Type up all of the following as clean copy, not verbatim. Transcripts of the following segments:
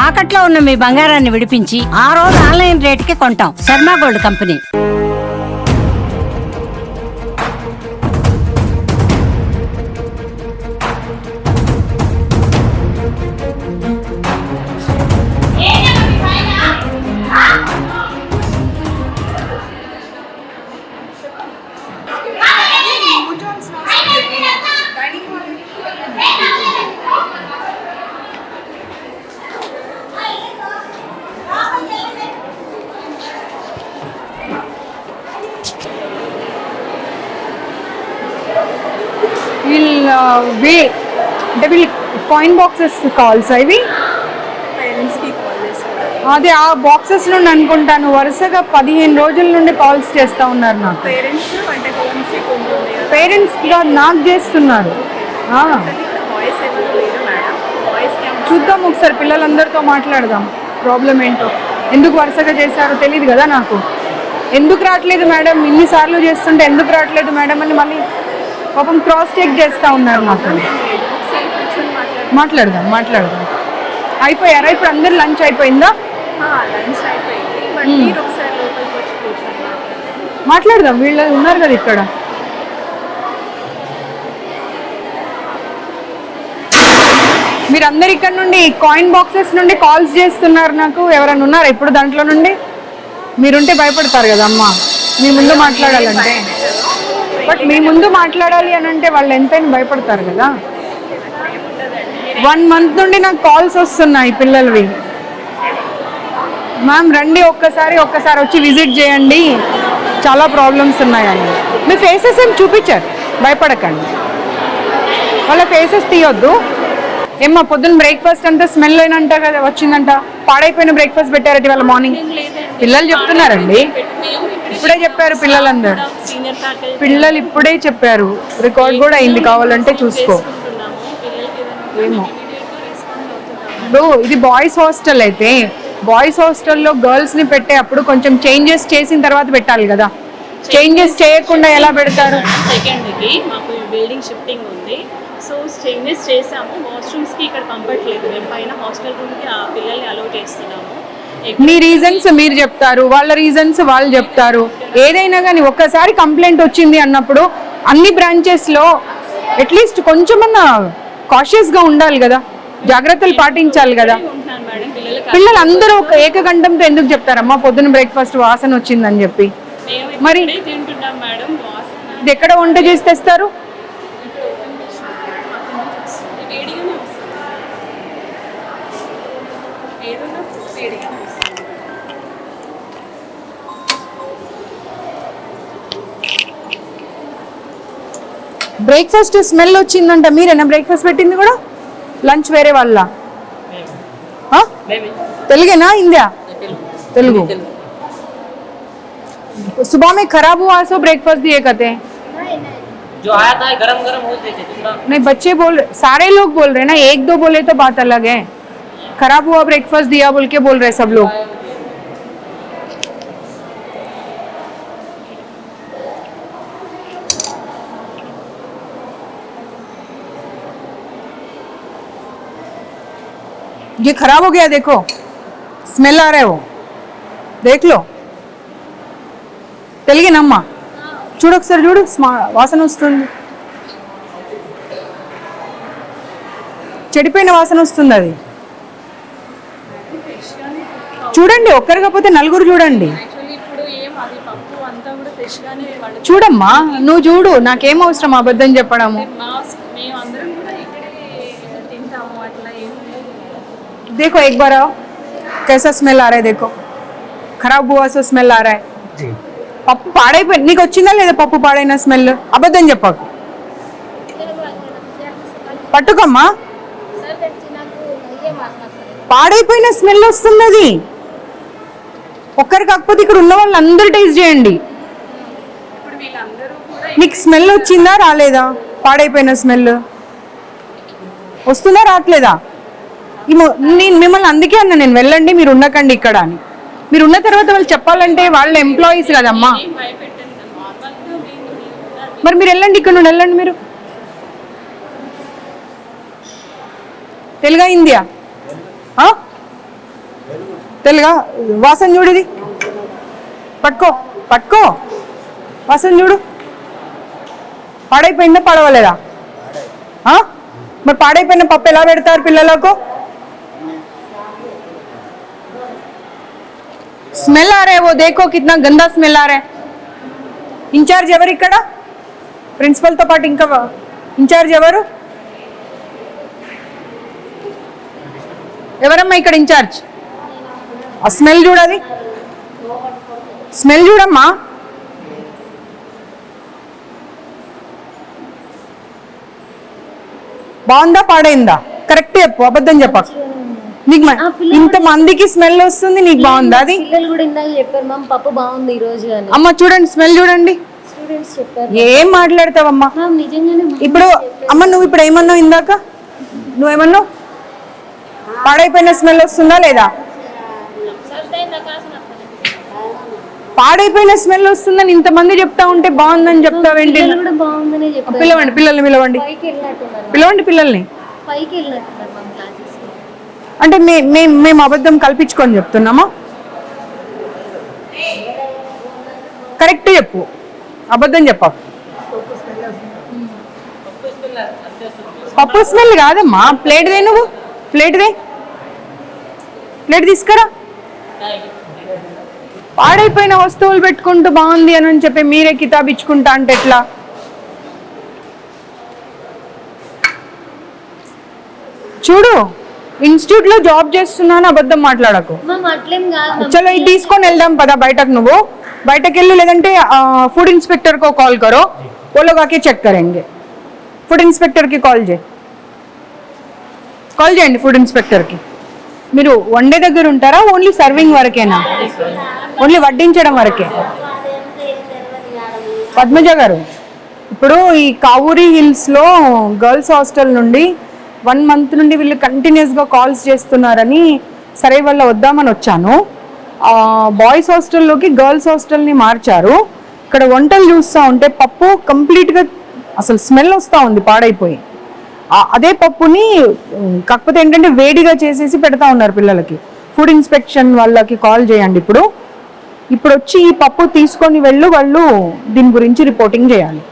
తాకట్లో ఉన్న మీ బంగారాన్ని విడిపించి ఆ రోజు ఆన్లైన్ రేటుకి కొంటాం. Sharma gold company. వీళ్ళు కాయిన్ బాక్సెస్ కాల్స్ ఇవి అదే ఆ బాక్సెస్ నుండి అనుకుంటాను వరుసగా 15 రోజుల నుండి కాల్స్ చేస్తూ ఉన్నారు నాకు. పేరెంట్స్ నాకు చేస్తున్నారు. చూద్దాం ఒకసారి, పిల్లలందరితో మాట్లాడదాం ప్రాబ్లం ఏంటో. ఎందుకు వరుసగా చేశారో తెలియదు కదా నాకు. ఎందుకు రావట్లేదు మేడం, ఇన్నిసార్లు చేస్తుంటే ఎందుకు రావట్లేదు మేడం అని మళ్ళీ పాపం క్రాస్ చెక్ చేస్తూ ఉన్నారు నాకు. మాట్లాడదాం. అయిపోయారా ఇప్పుడు? అందరు లంచ్ అయిపోయిందా? మాట్లాడదాం, వీళ్ళు ఉన్నారు కదా ఇక్కడ. మీరందరు ఇక్కడ నుండి కాయిన్ బాక్సెస్ నుండి కాల్స్ చేస్తున్నారు నాకు. ఎవరైనా ఉన్నారా ఇప్పుడు దాంట్లో నుండి? మీరుంటే భయపడతారు కదా అమ్మా, మీ ముందు మాట్లాడాలంటే. బట్ మీ ముందు మాట్లాడాలి అని అంటే వాళ్ళు ఎంతైనా భయపడతారు కదా. 1 month నుండి నాకు కాల్స్ వస్తున్నాయి పిల్లలవి. మ్యామ్ రండి ఒక్కసారి వచ్చి విజిట్ చేయండి, చాలా ప్రాబ్లమ్స్ ఉన్నాయని. మీ ఫేసెస్ ఏం చూపించారు, భయపడకండి. వాళ్ళ ఫేసెస్ తీయొద్దు. ఏమ్మా పొద్దున్న బ్రేక్ఫాస్ట్ అంతా స్మెల్ అయినంట కదా వచ్చిందంట, పాడైపోయిన బ్రేక్ఫాస్ట్ పెట్టారట వాళ్ళ మార్నింగ్. పిల్లలు చెప్తున్నారండి, ఇప్పుడే చెప్పారు పిల్లలందరూ. పిల్లలు ఇప్పుడే చెప్పారు, రికార్డ్ కూడా అయింది, కావాలంటే చూసుకో. ఏమో ఇది బాయ్స్ హాస్టల్ అయితే, బాయ్స్ హాస్టల్లో గర్ల్స్ని పెట్టే అప్పుడు కొంచెం చేంజెస్ చేసిన తర్వాత పెట్టాలి కదా. చేంజెస్ చేయకుండా ఎలా పెడతారు? సెకండ్కి మాకు బిల్డింగ్ షిఫ్టింగ్ ఉంది, సో చేంజెస్ చేసాము. వాష్రూమ్స్కి ఇక్కడ కంఫర్ట్ లేదు, మేము పైన హాస్టల్ రూమ్కి ఆ పిల్లల్ని అలౌ చేస్తున్నాము. మీ రీజన్స్ మీరు చెప్తారు, వాళ్ళ రీజన్స్ వాళ్ళు చెప్తారు. ఏదైనా కానీ ఒక్కసారి కంప్లైంట్ వచ్చింది అన్నప్పుడు అన్ని బ్రాంచెస్లో అట్లీస్ట్ కొంచెమన్నా కాషియస్గా ఉండాలి కదా, జాగ్రత్తలు పాటించాలి కదా. పిల్లలు అందరూ ఒక ఏకగంఠంతో ఎందుకు చెప్తారమ్మా పొద్దున్న బ్రేక్ఫాస్ట్ వాసన వచ్చిందని చెప్పి? మరి ఇది ఎక్కడ వంట చేసి తెస్తారు? బ్రేక్ఫాస్ట్ స్మెల్ వచ్చిందంట, మీరేనా బ్రేక్ఫాస్ట్ పెట్టింది కూడా? లంచ్ వేరే వాళ్ళ? తెలుగేనా हिंदी? तेलुगु। सुबह में खराब हुआ सो ब्रेकफास्ट दिए कहते हैं। जो आया था गरम गरम हो देते दूसरा। नहीं बच्चे बोल रहे, सारे लोग बोल रहे ना, 1-2 बोले तो बात अलग है। खराब हुआ ब्रेकफास्ट दिया बोल के बोल रहे सब लोग। ये खराब हो गया, देखो स्मेल आ रहा है, वो देख लो। తెలుగేనమ్మా? చూడు ఒకసారి, చూడు వాసన వస్తుంది, చెడిపోయిన వాసన వస్తుంది. అది చూడండి, ఒక్కరు కాకపోతే నలుగురు చూడండి. చూడమ్మా, నువ్వు చూడు, నాకేం అవసరం అబద్ధం చెప్పడము. देखो एक बार आओ, कैसा स्मेल आ रहा है, देखो खराब हुआ सो स्मेल आ रहा है जी। పప్పు పాడైపోయి నీకు వచ్చిందా లేదా? పప్పు పాడైన స్మెల్, అబద్ధం చెప్పకు. పట్టుకమ్మా, పాడైపోయిన స్మెల్ వస్తున్నది. ఒక్కరు కాకపోతే ఇక్కడ ఉన్న వాళ్ళు అందరూ టేస్ట్ చేయండి. నీకు స్మెల్ వచ్చిందా రాలేదా? పాడైపోయిన స్మెల్ వస్తుందా రావట్లేదా? నేను మిమ్మల్ని అందుకే అన్నా, నేను వెళ్ళండి మీరు ఉండకండి ఇక్కడ అని. మీరు ఉన్న తర్వాత వాళ్ళు చెప్పాలంటే వాళ్ళ ఎంప్లాయీస్ కదమ్మా. మరి మీరు వెళ్ళండి, ఇక్కడ నుండి వెళ్ళండి. మీరు తెలుగా హిందీయా? తెలుగా వాసన చూడు, ఇది పట్టుకో పట్టుకో, వాసన చూడు. పాడైపోయిందా పడవలేదా? మరి పాడైపోయిన పప్పు ఎలా పెడతారు పిల్లలకు? స్మెల్ ఆ రే, वो देखो कितना गंदा स्मेल आ रहा है. ఇన్ఛార్జ్ ఎవరు ఇక్కడ? ప్రిన్సిపల్తో పాటు ఇంకా ఇన్ఛార్జ్ ఎవరు? ఎవరమ్మా ఇక్కడ ఇన్ఛార్జ్? ఆ స్మెల్ చూడాలి, స్మెల్ చూడమ్మా. బాగుందా పాడైందా? కరెక్ట్ చెప్పు, అబద్ధం చెప్పకు. నీకు ఇంత మందికి స్మెల్ వస్తుంది, నీకు బాగుందా? అది పిల్లలు కూడా ఇందాక చెప్పారు మ్యామ్ పప్పు బాగుంది ఈ రోజు అని. అమ్మ చూడండి, స్మెల్ చూడండి. స్టూడెంట్స్ చెప్పారు. ఏం మాట్లాడతావమ్మా మ్యామ్ నిజంగానే ఇప్పుడు? అమ్మ నువ్వు ఇప్పుడు ఏమన్నావు ఇందాక? నువ్వేమన్నావు? పాడైపోయిన స్మెల్ వస్తుందా లేదా? పాడైపోయిన స్మెల్ వస్తుందని ఇంతమంది చెప్తా ఉంటే బాగుందని చెప్తావేంటి? పిల్లలు కూడా బాగుందనే చెప్పారు. పిలవండి, పిల్లల్ని పిలవండి, పైకి వెళ్ళినట్టున్నారు. పిలవండి పిల్లల్ని. పైకి వెళ్ళినట్టున్నారు మ్యామ్ క్లాసెస్. అంటే మేము అబద్ధం కల్పించుకొని చెప్తున్నామా? కరెక్ట్ చెప్పు, అబద్ధం చెప్పు. పప్పు స్మెల్ కాదమ్మా. ప్లేట్ దే, నువ్వు ప్లేట్ దే, ప్లేట్ తీసుకురా. పాడైపోయిన వస్తువులు పెట్టుకుంటూ బాగుంది అని చెప్పి మీరే కితాబ్ ఇచ్చుకుంటా అంటే ఎట్లా? చూడు, ఇన్స్టిట్యూట్ లో జాబ్ చేస్తున్నాను, అబద్ధం మాట్లాడకు. మ్యామ్ అట్లేం కాదు. చలో ఇది తీసుకొని వెళ్దాం పదా బయటకు. నువ్వు బయటకు వెళ్ళు, లేదంటే फूड इंस्पेक्टर को कॉल करो, वो लोग आके चेक करेंगे. फूड इंस्पेक्टर की कॉल చేయండి ఫుడ్ ఇన్స్పెక్టర్ కి. మీరు వండే దగ్గర ఉంటారా? ఓన్లీ సర్వింగ్ వరకేనా? ఓన్లీ వడ్డించడం వరకే? పద్మజ గారు, ఇప్పుడు ఈ కావూరి హిల్స్ లో గర్ల్స్ హాస్టల్ నుండి 1 month నుండి వీళ్ళు కంటిన్యూస్గా కాల్స్ చేస్తున్నారని సరే వాళ్ళ వద్దామని వచ్చాను. బాయ్స్ హాస్టల్లోకి గర్ల్స్ హాస్టల్ని మార్చారు. ఇక్కడ వంటలు చూస్తూ ఉంటే పప్పు కంప్లీట్గా అసలు స్మెల్ వస్తూ ఉంది, పాడైపోయి. అదే పప్పుని కాకపోతే ఏంటంటే వేడిగా చేసేసి పెడతా ఉన్నారు పిల్లలకి. ఫుడ్ ఇన్స్పెక్షన్ వాళ్ళకి కాల్ చేయండి. ఇప్పుడు వచ్చి ఈ పప్పు తీసుకొని వాళ్ళు దీని గురించి రిపోర్టింగ్ చేయాలి.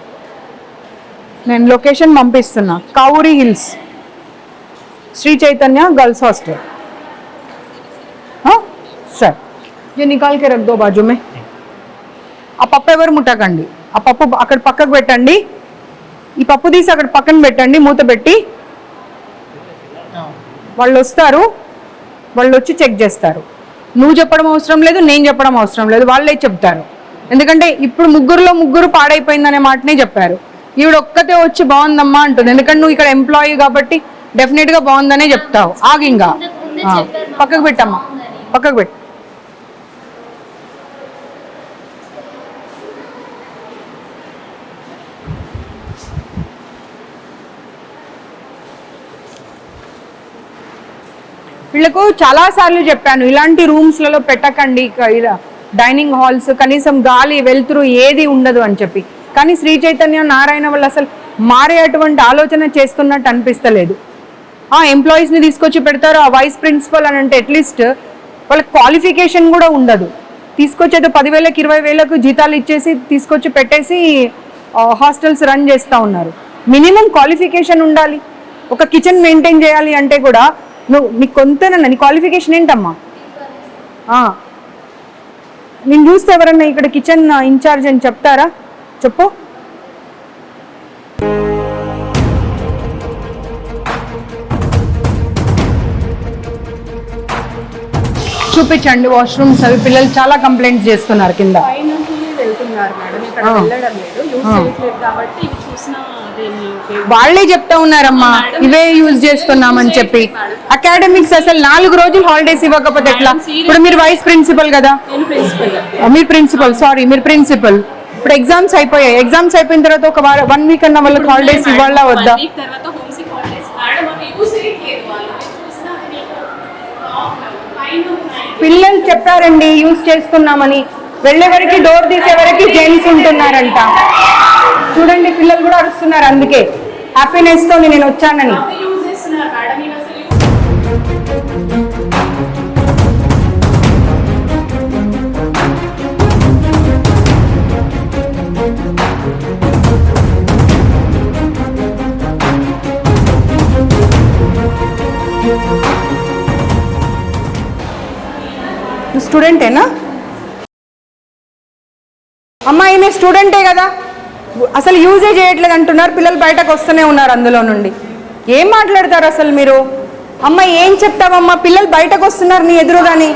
నేను location పంపిస్తున్నా, Kavuri hills, Shri Chaitanya girls hostel. हाँ सर, ये निकाल के रख दो बाजू में. ఆ పప్పు ఎవరు ముట్టకండి. ఆ పప్పు అక్కడ పక్కకు పెట్టండి. ఈ పప్పు తీసి అక్కడ పక్కన పెట్టండి, మూత పెట్టి. వాళ్ళు వస్తారు, వాళ్ళు వచ్చి చెక్ చేస్తారు. నువ్వు చెప్పడం అవసరం లేదు, నేను చెప్పడం అవసరం లేదు, వాళ్ళే చెప్తారు. ఎందుకంటే ఇప్పుడు ముగ్గురు పాడైపోయిందనే మాటనే చెప్పారు. ఈవిడ ఒక్కతే వచ్చి బాగుందమ్మా అంటుంది. ఎందుకంటే నువ్వు ఇక్కడ ఎంప్లాయీ కాబట్టి డెఫినెట్ గా బాగుందనే చెప్తావు. ఆగింగా పక్కకు పెట్టమ్మా, పక్కకు పెట్టు. వీళ్ళకు చాలా సార్లు చెప్పాను, ఇలాంటి రూమ్స్లలో పెట్టకండి, డైనింగ్ హాల్స్, కనీసం గాలి వెలుతురు ఏది ఉండదు అని చెప్పి. కానీ శ్రీ చైతన్య నారాయణ వాళ్ళు అసలు మారే అటువంటి ఆలోచన చేస్తున్నట్టు అనిపిస్తలేదు. ఎంప్లాయీస్ని తీసుకొచ్చి పెడతారు. ఆ వైస్ ప్రిన్సిపల్ అని అంటే అట్లీస్ట్ వాళ్ళకి క్వాలిఫికేషన్ కూడా ఉండదు. తీసుకొచ్చేదో 10,000కి 20,000కు జీతాలు ఇచ్చేసి తీసుకొచ్చి పెట్టేసి హాస్టల్స్ రన్ చేస్తూ ఉన్నారు. మినిమం క్వాలిఫికేషన్ ఉండాలి. ఒక కిచెన్ మెయింటైన్ చేయాలి అంటే కూడా నీకు కొంతనన్నా నీ క్వాలిఫికేషన్ ఏంటమ్మా? నేను చూస్తే ఎవరన్నా ఇక్కడ కిచెన్ ఇన్ఛార్జ్ అని చెప్తారా? చెప్పు. చూపించండి వాష్రూమ్స్ అవి. పిల్లలు చాలా కంప్లైంట్స్ చేస్తున్నారు కింద. వెళ్తున్నారు మేడం, ఇక్కడ వెళ్ళడం లేదు, యూజ్ చేయట్లేదు కాబట్టి ఇవి చూసినా వాళ్ళే చెప్తా ఉన్నారమ్మా, ఇవే యూజ్ చేస్తున్నామని చెప్పి. అకాడమిక్స్ అసలు 4 రోజులు హాలిడేస్ ఇవ్వకపోతే ఎట్లా? ఇప్పుడు మీరు వైస్ ప్రిన్సిపల్ కదా, మీరు ప్రిన్సిపల్, సారీ మీరు ప్రిన్సిపల్. ఇప్పుడు ఎగ్జామ్స్ అయిపోయాయి. ఎగ్జామ్స్ అయిపోయిన తర్వాత ఒక 1 వీక్ అన్న వాళ్ళకి హాలిడేస్ ఇవ్వాలా వద్దా? పిల్లలు చెప్పారండి యూజ్ చేస్తున్నామని. వెళ్ళేవరకు డోర్ తీసేవరకు జెంట్స్ ఉంటున్నారంట. చూడండి పిల్లలు కూడా అరుస్తున్నారు. అందుకే హ్యాపీనెస్ తో నేను వచ్చానని. స్టూడెంటేనా అమ్మా? ఈమె స్టూడెంటే కదా, అసలు యూజే చేయట్లేదు అంటున్నారు, పిల్లలు బయటకు వస్తూనే ఉన్నారు అందులో నుండి. ఏం మాట్లాడతారు అసలు మీరు? అమ్మ ఏం చెప్తావమ్మా? పిల్లలు బయటకు వస్తున్నారు నీ ఎదురుగాని.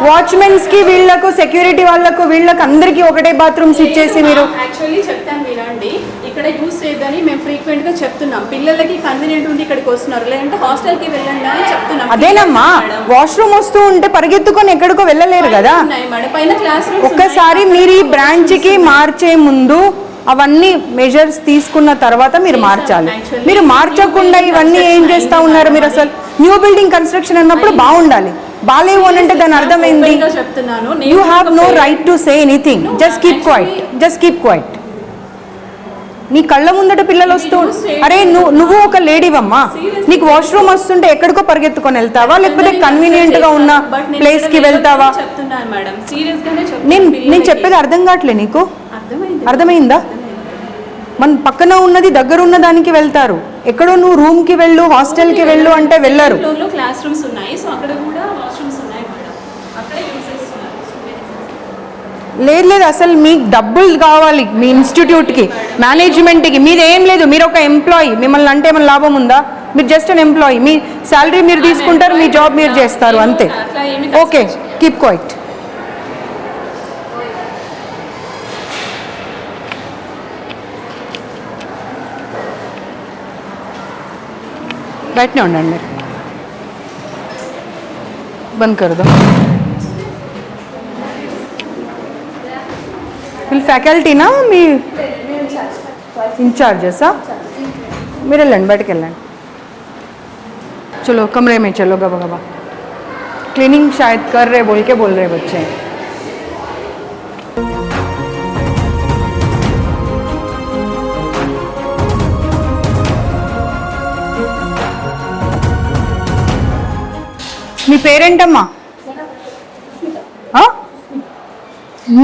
వాచ్మెన్స్కి వీళ్ళకు సెక్యూరిటీ వాళ్ళకు వీళ్ళకి అందరికీ ఒకటే బాత్రూమ్స్ ఇచ్చేసి మీరు. యాక్చువల్లీ చెప్తాను వినండి, ఇక్కడ యూజ్ చేయదని మేము ఫ్రీక్వెంట్ గా చెప్తున్నాం. పిల్లలకి కన్వీనియంట్ ఉండి ఇక్కడికి వస్తున్నారు, లేదంటే హాస్టల్ కి వెళ్ళండి అని చెప్తున్నాం. అదేనమ్మా, వాష్రూమ్ వస్తూ ఉంటే పరిగెత్తుకొని ఎక్కడికో వెళ్ళలేరు కదా. పైన క్లాస్ రూమ్స్ ఒక్కసారి మీరు ఈ బ్రాంచ్కి మార్చే ముందు అవన్నీ మెజర్స్ తీసుకున్న తర్వాత మీరు మార్చాలి. మీరు మార్చకుండా ఇవన్నీ ఏం చేస్తా ఉన్నారు మీరు? అసలు న్యూ బిల్డింగ్ కన్స్ట్రక్షన్ అన్నప్పుడు బాగుండాలి, బాలేవు అని అంటే దాని అర్థమైంది. You have no right to say anything. Just keep quiet, just keep quiet. నీ కళ్ళ ముందట పిల్లలు వస్తూ, అరే నువ్వు ఒక లేడీవమ్మా, నీకు వాష్రూమ్ వస్తుంటే ఎక్కడికో పరిగెత్తుకొని వెళ్తావా, లేకపోతే కన్వీనియంట్ గా ఉన్న ప్లేస్ కి వెళ్తావా? నేను చెప్పేది అర్థం కావట్లే నీకు? అర్థమైందా? మన పక్కన ఉన్నది దగ్గర ఉన్న దానికి వెళ్తారు. ఎక్కడో నువ్వు రూమ్ కి వెళ్ళు, హాస్టల్ కి వెళ్ళు అంటే వెళ్ళరు. క్లాస్ రూమ్స్ ఉన్నాయి, సో అక్కడ కూడా వాష్రూమ్స్ ఉన్నాయి మేడం, అక్కడే యూజ్ చేస్తున్నారు. లేదు, అసలు మీకు డబ్బులు కావాలి మీ ఇన్స్టిట్యూట్కి, మేనేజ్మెంట్కి. మీది ఏం లేదు, మీరు ఒక ఎంప్లాయీ. మిమ్మల్ని అంటే ఏమైనా లాభం ఉందా? మీరు జస్ట్ అన్ ఎంప్లాయీ. మీ శాలరీ మీరు తీసుకుంటారు, మీ జాబ్ మీరు చేస్తారు, అంతే. Okay, keep quiet. బయటనే ఉండండి మీరు. బంద్ కర్ దో. వీళ్ళు ఫ్యాకల్టీనా మీ इंचार्जेसा? మీరు వెళ్ళండి, బయటకు వెళ్ళండి. चलो कमरे में चलो गबा गबा. क्लीनिंग शायद कर रहे बोल के बोल रहे बच्चे. మీ పేరేంటమ్మా?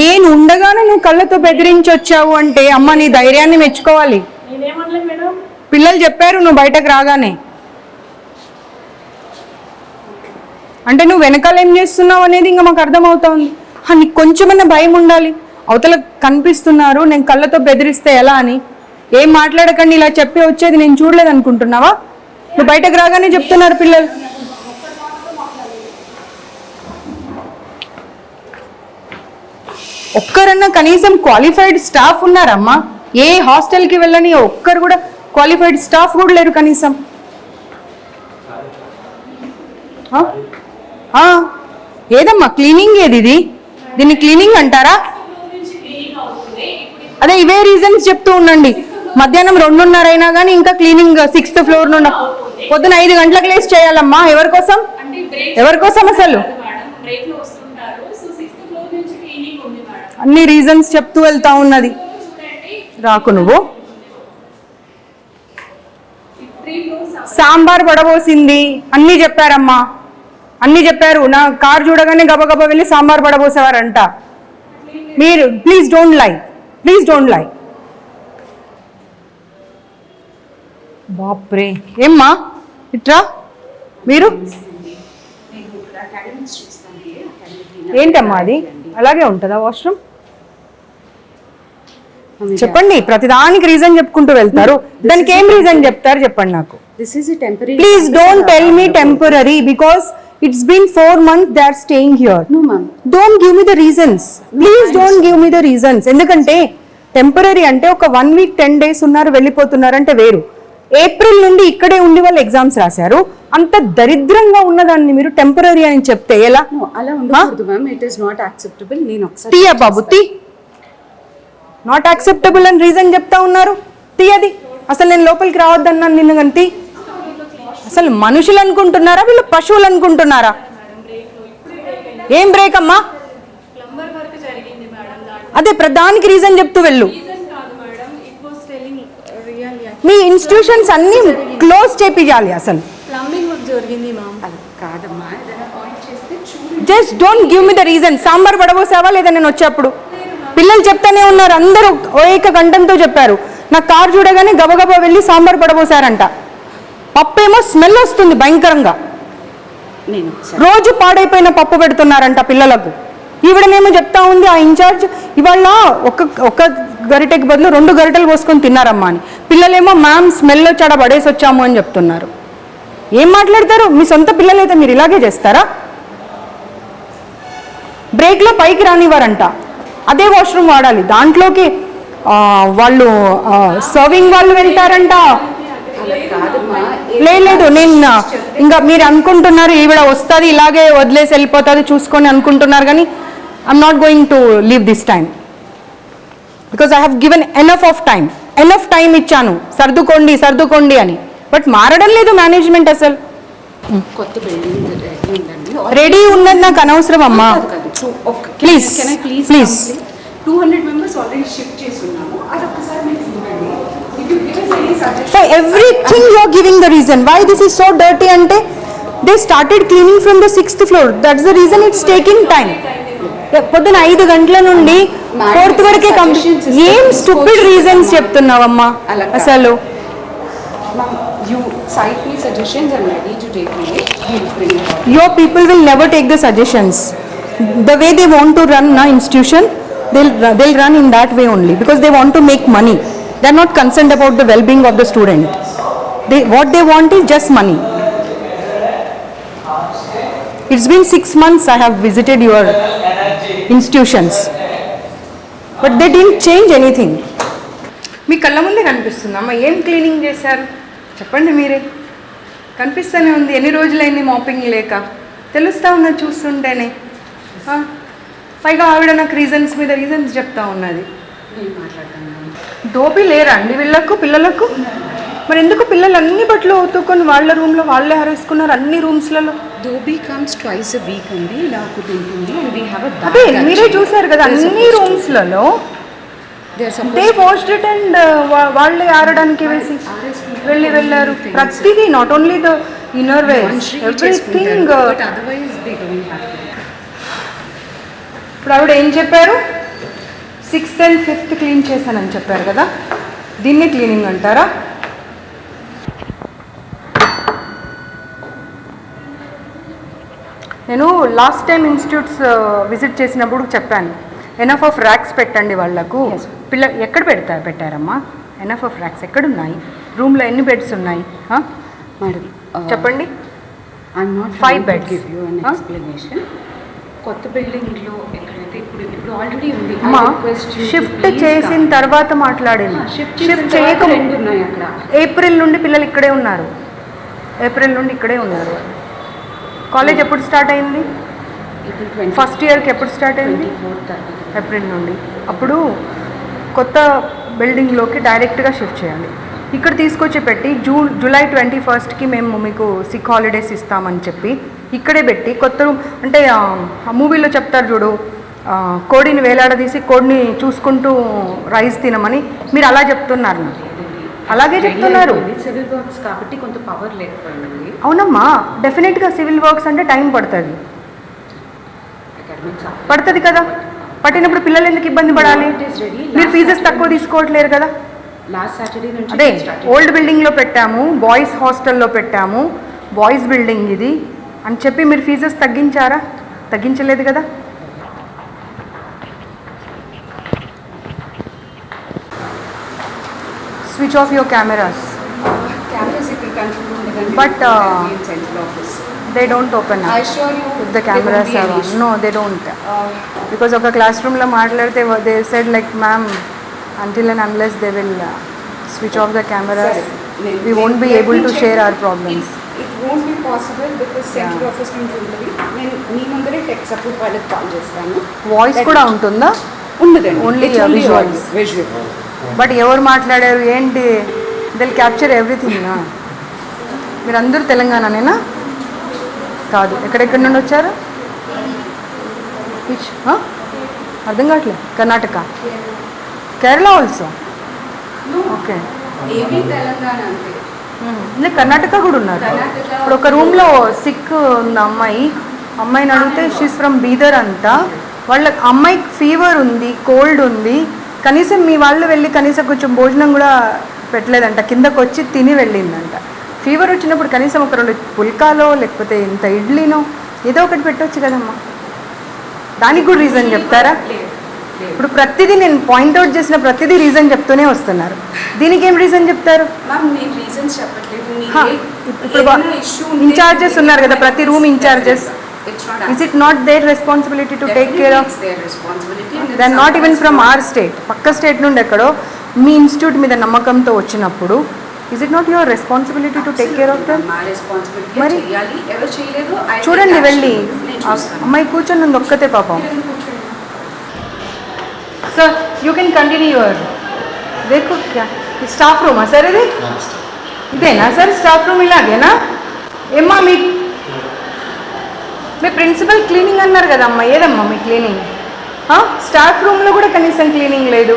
నేను ఉండగానే నువ్వు కళ్ళతో బెదిరించి వచ్చావు అంటే అమ్మ నీ ధైర్యాన్ని మెచ్చుకోవాలి. పిల్లలు చెప్పారు నువ్వు బయటకు రాగానే. అంటే నువ్వు వెనకాల ఏం చేస్తున్నావు అనేది ఇంకా మాకు అర్థమవుతోంది. నీకు కొంచెమన్నా భయం ఉండాలి. అవతల కనిపిస్తున్నారు, నేను కళ్ళతో బెదిరిస్తే ఎలా అని. ఏం మాట్లాడకండి ఇలా చెప్పి వచ్చేది నేను చూడలేదు అనుకుంటున్నావా? నువ్వు బయటకు రాగానే చెప్తున్నారు పిల్లలు. ఒక్కరన్నా కనీసం క్వాలిఫైడ్ స్టాఫ్ ఉన్నారమ్మా? ఏ హాస్టల్కి వెళ్ళని ఒక్కరు కూడా క్వాలిఫైడ్ స్టాఫ్ కూడా లేరు కనీసం. ఏదమ్మా క్లీనింగ్ ఏది? ఇది దీన్ని క్లీనింగ్ అంటారా? అదే ఇవే రీజన్స్ చెప్తూ ఉండండి. మధ్యాహ్నం 2:30 అయినా కానీ ఇంకా క్లీనింగ్ 6th ఫ్లోర్ నుండి పొద్దున 5 గంటలకు లేసి చేయాలమ్మా. ఎవరి కోసం? ఎవరి కోసం అసలు? అన్ని రీజన్స్ చెప్తూ వెళ్తా ఉన్నది. రాకు నువ్వు. సాంబార్ పడబోసింది అన్నీ చెప్పారమ్మా, అన్నీ చెప్పారు. నా కార్ చూడగానే గబగబా వెళ్ళి సాంబార్ పడబోసేవారంట. మీరు please don't lie, please don't lie. బాప్రే, ఏమ్మా ఇట్రా. మీరు ఏంటమ్మా అది? అలాగే ఉంటుందా వాష్రూమ్? చెప్పండి. ప్రతిదానికి రీజన్ చెప్పుకుంటూ వెళ్తారు. దానికి ఏం రీజన్ చెప్తారు చెప్పండి నాకు. Please don't tell me temporary because it's been 4 months they are staying here. Don't give me the reasons, please don't give me the reasons. ఎందుకంటే టెంపరరీ అంటే ఒక 1 week 10 days ఉన్నారు వెళ్ళిపోతున్నారు అంటే వేరు. ఏప్రిల్ నుండి ఇక్కడే ఉండి వాళ్ళు ఎగ్జామ్స్ రాశారు. అంత దరిద్రంగా ఉన్నదాన్ని మీరు టెంపరరీ అని చెప్తే ఎలా? అలా ఉండకూడదు ma'am, it is not acceptable. నేను ఒకసారి తీయ బాబు తీ. నాట్ యాక్సెప్టబుల్ అని రీజన్ చెప్తా ఉన్నారు, తీయది. అసలు నేను లోపలికి రావద్దన్నాను నిన్ను గంతి. అసలు మనుషులు అనుకుంటున్నారా వీళ్ళు పశువులు అనుకుంటున్నారా? ఏం బ్రేక్ అమ్మా? అదే ప్రధానికి రీజన్ చెప్తూ వెళ్ళు. మీ ఇన్స్టిట్యూషన్స్ అన్ని క్లోజ్ చేపియాలి. అసలు just don't give me the reason. Sambar పడబోసావా లేదా నేను వచ్చేప్పుడు? పిల్లలు చెప్తానే ఉన్నారు, అందరూ ఏక కంఠంతో చెప్పారు. నా కారు చూడగానే గబగబా వెళ్ళి సాంబార్ పడబోసారంట. పప్పు ఏమో స్మెల్ వస్తుంది భయంకరంగా. నేను ఒకసారి రోజు పాడైపోయిన పప్పు పెడుతున్నారంట పిల్లలకు. ఈవిడనేమో చెప్తా ఉంది ఆ ఇన్ఛార్జ్ ఇవాళ ఒక గరిటెకి బదులు 2 గరిటెలు పోసుకొని తిన్నారమ్మా అని. పిల్లలేమో మ్యామ్ స్మెల్ వచ్చాడ పడేసి వచ్చాము అని చెప్తున్నారు. ఏం మాట్లాడతారు? మీ సొంత పిల్లలైతే మీరు ఇలాగే చేస్తారా? బ్రేక్లో పైకి రానివ్వరంట, అదే వాష్రూమ్ వాడాలి. దాంట్లోకి వాళ్ళు సర్వింగ్ వాళ్ళు వెళ్తారంట. అలా కాదమ్మా. లేదు నేను ఇంకా మీరు అనుకుంటున్నారు ఈవిడ వస్తుంది ఇలాగే వదిలేసి వెళ్ళిపోతుంది చూసుకొని అనుకుంటున్నారు, కానీ I'm not going to leave this time because I have given enough time ఇచ్చాను సర్దుకోండి అని. బట్ మారడం లేదు మేనేజ్మెంట్ అసలు. కొత్త బిల్డింగ్ రెడీ ఉందండి. రెడీ ఉన్నది నాకు అనవసరం అమ్మా. Please, please. 200 members already shift చేసి ఉన్నాము. అది ఒక్కసారి మీరు చూడండి. If you give us any suggestions, For everything you are giving the reason why this is so dirty ante they started cleaning from the 6th floor. That's the reason it's taking time. పొద్దున 5 గంటల నుండి 4th వరకే complete. ఏం stupid reasons చెప్తున్నావమ్మా అసలు. you cite me suggestions, I'm ready to take it. We'll bring it up. Your people will never take the suggestions. The way they want to run na institution, they'll run in that way only because they want to make money. They're not concerned about the well-being of the student. What they want is just money. It's been 6 months I have visited your institutions, but they didn't change anything. మీ కళ్ళ ముందే కనిపిస్తుందమ్మా. ఏం cleaning చేశారు చెప్పండి మీరే. కనిపిస్తూనే ఉంది. ఎన్ని రోజులైంది మాపింగ్ లేక? తెలుస్తూ ఉన్నది చూస్తుంటేనే. పైగా ఆవిడ నాకు రీజన్స్ మీద రీజన్స్ చెప్తా ఉన్నది. నేను మాట్లాడతాను. దోపి లేరా అండి వీళ్ళకు పిల్లలకు? మరి ఎందుకు పిల్లలు అన్ని బట్టలు ఉతుక్కొని వాళ్ళ రూమ్లో వాళ్ళే హరేసుకున్నారు అన్ని రూమ్స్లలో? Dhobi comes twice a week అండి. ఇలా ఒకటి ఉంటుంది. And we have a bag. అదే మీరే actually. చూసారు కదా అన్ని రూమ్స్లలో They are supposed they washed it and వాళ్ళే ఆరడానికి వేసి వెళ్ళారు. ప్రతిదీ not only the inner wears everything. but otherwise they don't have to. ఇప్పుడు ఆవిడ ఏం చెప్పారు? 6th and 5th క్లీన్ చేశానని చెప్పారు కదా, దీన్ని క్లీనింగ్ అంటారా? నేను లాస్ట్ టైం ఇన్స్టిట్యూట్స్ విజిట్ చేసినప్పుడు చెప్పాను ఎనఫ్ ఆఫ్ ర్యాక్స్ పెట్టండి వాళ్ళకు. ఎక్కడ పెట్టారమ్మా ఎనఫ్ ఆఫ్ ర్యాక్స్? ఎక్కడున్నాయి? రూమ్లో ఎన్ని బెడ్స్ ఉన్నాయి Madam, చెప్పండి. I'm not 5 trying to beds. give you an explanation. కొత్త బిల్డింగ్లో ఎక్కడైతే ఇప్పుడు ఆల్రెడీ ఉంది. అమ్మా I request you to shift please చేసిన come. తర్వాత మాట్లాడింది. షిఫ్ట్ షిఫ్ట్ చేయక చేయక 2 ఉన్నాయి అక్కడ. ఏప్రిల్ నుండి పిల్లలు ఇక్కడే ఉన్నారు. ఏప్రిల్ నుండి ఇక్కడే ఉన్నారు. కాలేజ్ ఎప్పుడు స్టార్ట్ అయింది? April 20. ఫస్ట్ ఇయర్కి ఎప్పుడు స్టార్ట్ అయింది? 24th. ఏప్రిల్ నుండి. అప్పుడు కొత్త బిల్డింగ్లోకి డైరెక్ట్గా షిఫ్ట్ చేయాలి. ఇక్కడ తీసుకొచ్చి పెట్టి జూలై 21st మేము మీకు సిక్ హాలిడేస్ ఇస్తామని చెప్పి ఇక్కడే పెట్టి కొత్త రూమ్ అంటే మూవీలో చెప్తారు చూడు, కోడిని వేలాడదీసి కోడిని చూసుకుంటూ రైస్ తినమని మీరు అలా చెప్తున్నారు నాకు. అలాగే చెప్తున్నారు. సివిల్ వర్క్స్ కాబట్టి కొంత పవర్ లేకపోయింది. అవునమ్మా, డెఫినెట్గా సివిల్ వర్క్స్ అంటే టైం పడుతుంది కదా. పట్టినప్పుడు పిల్లలు ఎందుకు ఇబ్బంది పడాలి? మీరు ఫీజెస్ తక్కువ తీసుకోవట్లేరు కదా. లాస్ట్ సాటర్డే నుంచి అదే ఓల్డ్ బిల్డింగ్లో పెట్టాము, బాయ్స్ హాస్టల్లో పెట్టాము, బాయ్స్ బిల్డింగ్ ఇది అని చెప్పి మీరు ఫీజెస్ తగ్గించారా? తగ్గించలేదు కదా. Switch off your cameras. Cameras ఇక్కడ కంట్రోల్ ఉండదండి. But, central office. They don't open I up. assure you If the cameras are on. No, they don't. Because ఒక క్లాస్ రూమ్లో మాట్లాడితే they said like ma'am until and unless they will switch off the cameras we won't be able to share our problems. It won't be possible because central office నుంచి ఉంటుంది. నేను మీ ముందరే tech support వాళ్ళకి call చేస్తాను. Voice కూడా ఉంటుందా? ఉండదండి. Only visuals. Visual. But ఎవరు మాట్లాడారు ఏంటి? They'll capture everything. మీరు అందరూ తెలంగాణనేనా? కాదు. ఎక్కడెక్కడి నుండి వచ్చారు? అర్థం కావట్లేదు. Karnataka, Kerala also. Okay. AP Telangana అంతే. కర్ణాటక కూడా ఉన్నారు. ఇప్పుడు ఒక రూమ్లో సిక్ ఉన్న అమ్మాయిని అడిగితే షీస్ ఫ్రమ్ బీదర్ అంట. వాళ్ళ అమ్మాయికి ఫీవర్ ఉంది, కోల్డ్ ఉంది. కనీసం మీ వాళ్ళు వెళ్ళి కనీసం కొంచెం భోజనం కూడా పెట్టలేదంట. కిందకు వచ్చి తిని వెళ్ళిందంట. ఫీవర్ వచ్చినప్పుడు కనీసం ఒక 2 పుల్కాలో లేకపోతే ఇంత ఇడ్లీనో ఏదో ఒకటి పెట్టవచ్చు కదమ్మా. దానికి కూడా రీజన్ చెప్తారా? ఇప్పుడు ప్రతిదీ నేను పాయింట్అవుట్ చేసిన ప్రతిదీ రీజన్ చెప్తూనే వస్తున్నారు. దీనికి ఏం రీజన్ చెప్తారు? మ్యామ్ నేను రీజన్స్ చెప్పట్లేదు. ఇప్పుడు ఇన్ఛార్జెస్ ఉన్నారు కదా, ప్రతి room in-charges. Is it not their responsibility to take care of? It's their responsibility. They are not even from our state. పక్క స్టేట్ నుండి ఎక్కడో మీ ఇన్స్టిట్యూట్ మీద నమ్మకంతో వచ్చినప్పుడు is it not your responsibility to take care of them? మా responsibility మరి? చేయాలి. ఎవరు చేయలేదు చూడండి వెళ్ళి అమ్మాయి కూర్చొని ఉంది ఒక్కతే పాపం. Sir you can continue your देखो क्या స్టాఫ్ రూమా సార్ ఇది? ఇదేనా సార్ స్టాఫ్ రూమ్? ఇలాగేనా ఏమ్మా? మీ ప్రిన్సిపల్ క్లీనింగ్ అన్నారు కదమ్మా, ఏదమ్మా మీ క్లీనింగ్? స్టాఫ్ రూమ్లో కూడా కనీసం క్లీనింగ్ లేదు.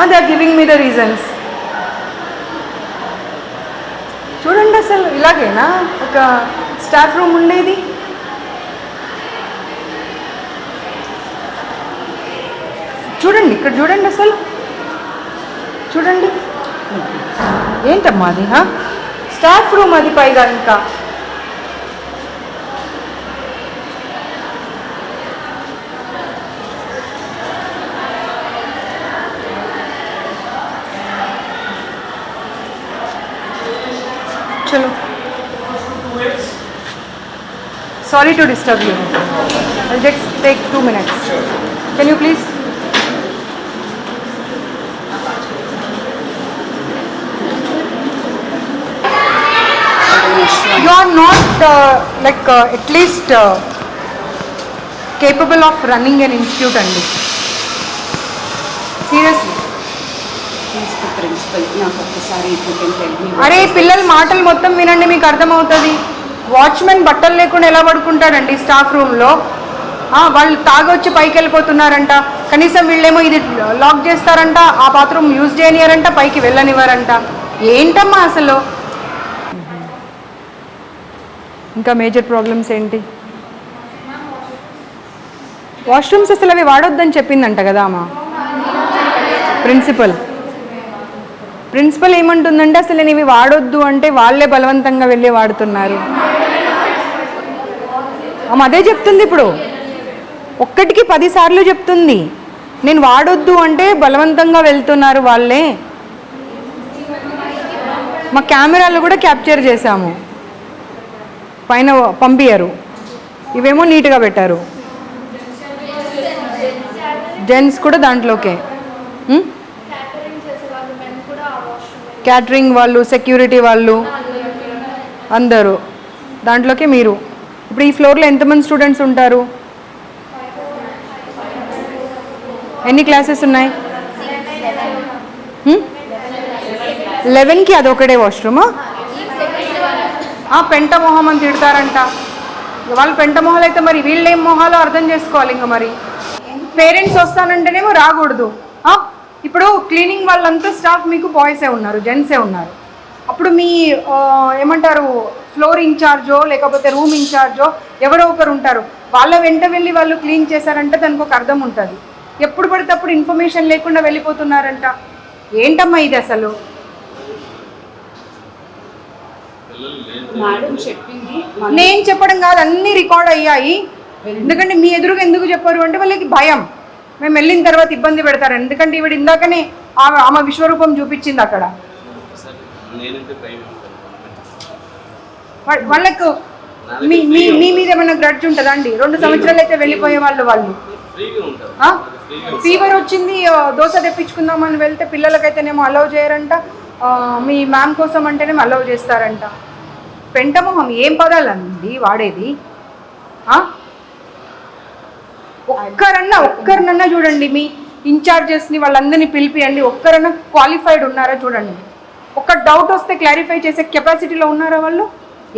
They are giving me the reasons. చూడండి అసలు ఇలాగేనా ఒక స్టాఫ్ రూమ్ ఉండేది? చూడండి ఇక్కడ చూడండి అసలు చూడండి ఏంటమ్మా అది? స్టాఫ్ రూమ్ అది పైగా ఇంకా. चलो sorry to disturb you. I'll just take 2 minutes. Can you please? You are not at least capable of running an institute andi. Seriously. Principal నాకు ఒక్కసారి యూ కెన్ టెల్ మీ. అరే పిల్లల మాటలు మొత్తం వినండి, మీకు అర్థమవుతుంది. వాచ్మెన్ బట్టలు లేకుండా ఎలా పడుకుంటాడండి స్టాఫ్ రూమ్లో? వాళ్ళు తాగొచ్చి పైకి వెళ్ళిపోతున్నారంట. కనీసం వీళ్ళేమో ఇది లాక్ చేస్తారంట, ఆ బాత్రూమ్ యూజ్ చేయనివారంట, పైకి వెళ్ళనివ్వరంట. ఏంటమ్మా అసలు? ఇంకా మేజర్ ప్రాబ్లమ్స్ ఏంటి? వాష్రూమ్స్ అసలు అవి వాడొద్దని చెప్పిందంట కదా అమ్మా ప్రిన్సిపల్ ఏమంటుందంటే అసలు నేను ఇవి వాడొద్దు అంటే వాళ్ళే బలవంతంగా వెళ్ళి వాడుతున్నారు. అదే చెప్తుంది ఇప్పుడు. ఒక్కటికి 10 సార్లు చెప్తుంది. నేను వాడొద్దు అంటే బలవంతంగా వెళ్తున్నారు వాళ్ళే. మా కెమెరాలు కూడా క్యాప్చర్ చేశాము, పైన పంపించారు. ఇవేమో నీట్గా పెట్టారు. జెంట్స్ కూడా దాంట్లోకే, క్యాటరింగ్ వాళ్ళు, సెక్యూరిటీ వాళ్ళు అందరూ దాంట్లోకే. మీరు ఇప్పుడు ఈ ఫ్లోర్లో ఎంతమంది స్టూడెంట్స్ ఉంటారు? ఎన్ని క్లాసెస్ ఉన్నాయి? 11కి అదొకటే వాష్రూమా? పెంట మొహం అని తిడతారంట. వాళ్ళు పెంట మొహాలు అయితే మరి వీళ్ళేం మొహాలో అర్థం చేసుకోవాలి. ఇంకా మరి పేరెంట్స్ వస్తానంటేనేమో రాకూడదు. ఇప్పుడు క్లీనింగ్ వాళ్ళంతా స్టాఫ్ మీకు బాయ్సే ఉన్నారు, జెంట్సే ఉన్నారు. అప్పుడు మీ ఏమంటారు ఫ్లోర్ ఇన్ఛార్జో లేకపోతే రూమ్ ఇన్ఛార్జో ఎవరో ఒకరు ఉంటారు. వాళ్ళ వెంట వెళ్ళి వాళ్ళు క్లీన్ చేశారంటే దానికి ఒక అర్థం ఉంటుంది. ఎప్పుడు పడితే అప్పుడు ఇన్ఫర్మేషన్ లేకుండా వెళ్ళిపోతున్నారంట. ఏంటమ్మా ఇది అసలు? మేడం చెప్పింది, నేను చెప్పడం కాదు, అన్నీ రికార్డ్ అయ్యాయి. ఎందుకంటే మీ ఎదురుగా ఎందుకు చెప్పారు అంటే వాళ్ళకి భయం, మేము వెళ్ళిన తర్వాత ఇబ్బంది పెడతారు. ఎందుకంటే ఈవిడ ఇందాకనే ఆమె విశ్వరూపం చూపించింది అక్కడ. వాళ్ళకు మీ మీద ఏమైనా గ్రడ్జ్ ఉంటుందా అండి? 2 సంవత్సరాలు అయితే వెళ్ళిపోయే వాళ్ళు. ఫీవర్ వచ్చింది, దోశ తెప్పించుకుందామని వెళ్తే పిల్లలకైతేనేమో అలౌ చేయరంట, మీ మ్యామ్ కోసం అంటేనేమో అలౌ చేస్తారంట. పెంటమొహం ఏం పదాలండి వాడేది? ఒక్కరినన్నా చూడండి, మీ ఇన్ఛార్జెస్ని వాళ్ళందరినీ పిలిపియండి. ఒక్కరన్నా క్వాలిఫైడ్ ఉన్నారా చూడండి. ఒక్క డౌట్ వస్తే క్లారిఫై చేసే కెపాసిటీలో ఉన్నారా వాళ్ళు?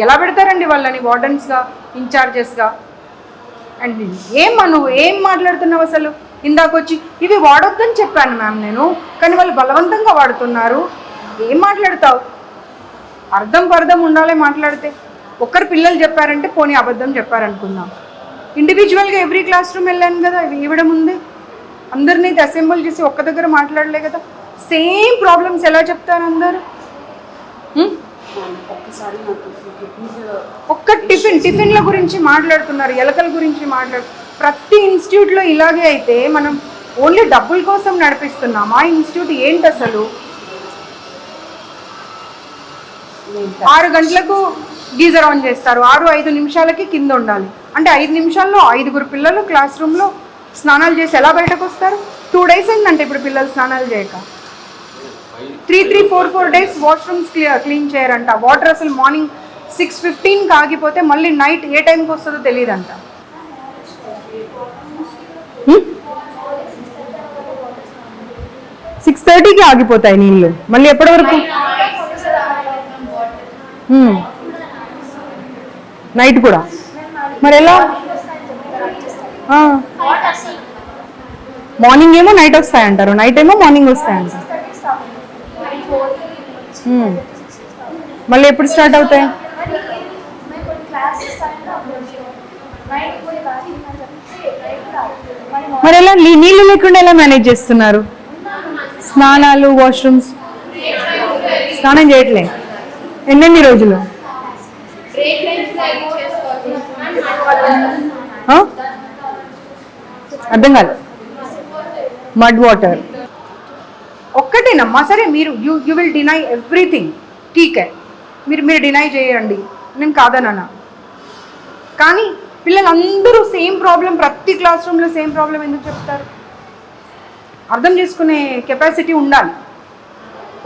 ఎలా పెడతారండి వాళ్ళని వార్డెన్స్గా, ఇన్ఛార్జెస్గా? అండ్ నువ్వు ఏం మాట్లాడుతున్నావు అసలు? ఇందాకొచ్చి ఇవి వాడొద్దని చెప్పాను మ్యామ్ నేను, కానీ వాళ్ళు బలవంతంగా వాడుతున్నారు. ఏం మాట్లాడతావు? అర్థం ఉండాలి మాట్లాడితే. ఒక్కరు పిల్లలు చెప్పారంటే పోనీ అబద్ధం చెప్పారనుకుందాం. ఇండివిజువల్గా ఎవ్రీ క్లాస్ రూమ్ వెళ్ళాను కదా, ఇవ్వడం ఉంది. అందరినీ అసెంబుల్ చేసి ఒక్క దగ్గర మాట్లాడలే కదా. సేమ్ ప్రాబ్లమ్స్ ఎలా చెప్తారు అందరు? ఒక్కసారి నాకు కిడ్నీస్ ఒక్క టిఫిన్ల గురించి మాట్లాడుతున్నారు, ఎలకల గురించి ప్రతి ఇన్స్టిట్యూట్లో ఇలాగే అయితే మనం ఓన్లీ డబ్బుల కోసం నడిపిస్తున్నాం. ఆ ఇన్స్టిట్యూట్ ఏంటి అసలు? 6 గంటలకు గీజర్ ఆన్ చేస్తారు, 6-5 నిమిషాలకి కింద ఉండాలి. అంటే 5 నిమిషాల్లో 5 పిల్లలు క్లాస్ రూమ్లో స్నానాలు చేసి ఎలా బయటకు వస్తారు? 2 days అయిందంటే ఇప్పుడు పిల్లలు స్నానాలు చేయక. 3-4 days వాష్రూమ్స్ క్లీన్ చేయరంట. వాటర్ అసలు మార్నింగ్ 6:15కి ఆగిపోతే మళ్ళీ నైట్ ఏ టైంకి వస్తుందో తెలియదంట. 6:30కి ఆగిపోతాయి నీళ్ళు, మళ్ళీ ఎప్పటి వరకు? నైట్ కూడా మరి ఎలా? మార్నింగ్ ఏమో నైట్ వస్తాయంటారు, నైట్ ఏమో మార్నింగ్ వస్తాయంటారు. మళ్ళీ ఎప్పుడు స్టార్ట్ అవుతాయి? మరి ఎలా నీళ్ళు లేకుండా ఎలా మేనేజ్ చేస్తున్నారు? స్నానాలు, వాష్రూమ్స్, స్నానం చేయట్లే ఎన్నెన్ని రోజులు? అర్థం కాదు. మడ్ వాటర్ ఒక్కటేనమ్మా. సరే మీరు యూ విల్ డినై ఎవ్రీథింగ్, ఠీకే, మీరు డినై చేయండి, నేను కాదనన్నా. కానీ పిల్లలందరూ సేమ్ ప్రాబ్లం, ప్రతి క్లాస్ రూమ్లో సేమ్ ప్రాబ్లం ఎందుకు చెప్తారు? అర్థం చేసుకునే కెపాసిటీ ఉండాలి.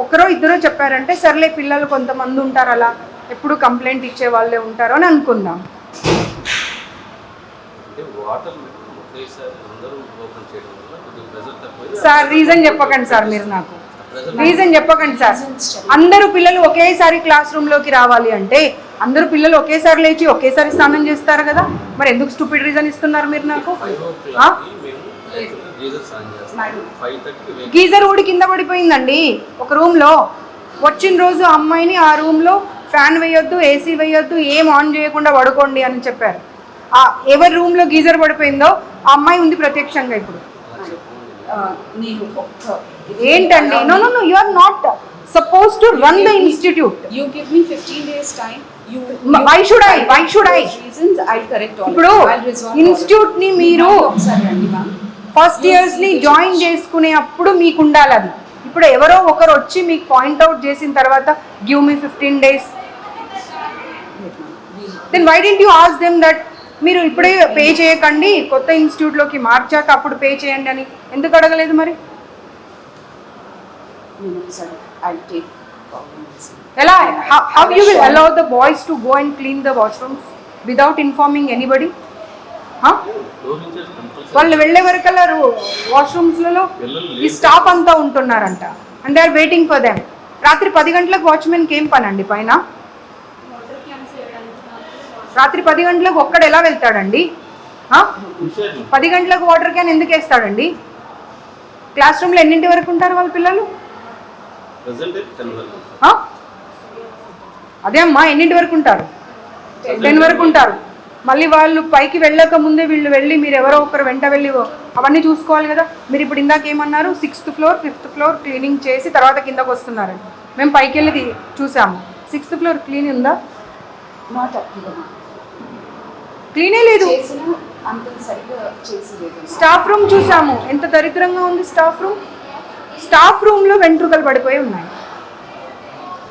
ఒకరో ఇద్దరో చెప్పారంటే సర్లే, పిల్లలు కొంతమంది ఉంటారు అలా ఎప్పుడు కంప్లైంట్ ఇచ్చే వాళ్ళే ఉంటారు అని అనుకుందాం. సార్ రీజన్ చెప్పకండి సార్, మీరు నాకు రీజన్ చెప్పకండి సార్. అందరూ పిల్లలు ఒకేసారి క్లాస్ రూమ్లోకి రావాలి అంటే అందరూ పిల్లలు ఒకేసారి లేచి ఒకేసారి స్నానం చేస్తారు కదా, మరి ఎందుకు స్టూపిడ్ రీజన్ ఇస్తున్నారు మీరు నాకు? గీజర్ ఊడి కింద పడిపోయిందండి ఒక రూమ్లో. వచ్చిన రోజు అమ్మాయిని ఆ రూమ్లో ఫ్యాన్ వేయొద్దు, ఏసీ వేయొద్దు, ఏం ఆన్ చేయకుండా పడుకోండి అని చెప్పారు. ఎవరి రూమ్లో గీజర్ పడిపోయిందో ఆ అమ్మాయి ఉంది ప్రత్యక్షంగా ఇప్పుడు. నేను ఏంటండి? No no no, you are not supposed to run the institute. You give me 15 days time. Why should I? Reasons I'll correct all. ఇప్పుడు ఇన్స్టిట్యూట్ ని మీరు ఫస్ట్ ఇయర్స్ ని జాయిన్ చేసుకునే అప్పుడు మీకు ఉండాలి అది. ఇప్పుడు ఎవరో ఒకరు వచ్చి మీకు పాయింట్అవుట్ చేసిన తర్వాత give me 15 days, then why don't you ask them that మీరు ఇప్పుడే పే చేయకండి, కొత్త ఇన్స్టిట్యూట్లోకి మార్చాక అప్పుడు పే చేయండి అని ఎందుకు అడగలేదు మరి? ఎలా? How you will allow the boys to go and clean the washrooms without informing anybody? వాళ్ళు వెళ్ళే వరకల్లా వాష్రూమ్స్లలో ఈ స్టాఫ్ అంతా ఉంటున్నారంట, and they are waiting for them. రాత్రి 10 గంటలకు వాచ్మెన్కి ఏం పని అండి పైన? రాత్రి 10 గంటలకు ఒక్కడు ఎలా వెళ్తాడండి? 10 గంటలకు వాటర్ క్యాన్ ఎందుకు వేస్తాడండి? క్లాస్ రూమ్లో ఎన్నింటి వరకు ఉంటారు వాళ్ళ పిల్లలు? అదే అమ్మా, ఎన్నింటి వరకు ఉంటారు? 10 వరకు ఉంటారు. మళ్ళీ వాళ్ళు పైకి వెళ్ళక ముందే వీళ్ళు వెళ్ళి మీరు ఎవరో ఒకరు వెంట వెళ్ళి అవన్నీ చూసుకోవాలి కదా. మీరు ఇప్పుడు ఇందాక ఏమన్నారు? 6th floor 5th floor cleaning చేసి తర్వాత కిందకు వస్తున్నారండి. మేము పైకి వెళ్ళి చూసాము, 6th floor క్లీన్ ఉందా? క్లీనే లేదు. స్టాఫ్ రూమ్ చూసాము, ఎంత దరిద్రంగా ఉంది స్టాఫ్ రూమ్. స్టాఫ్ రూమ్లో వెంట్రుకలు పడిపోయి ఉన్నాయి,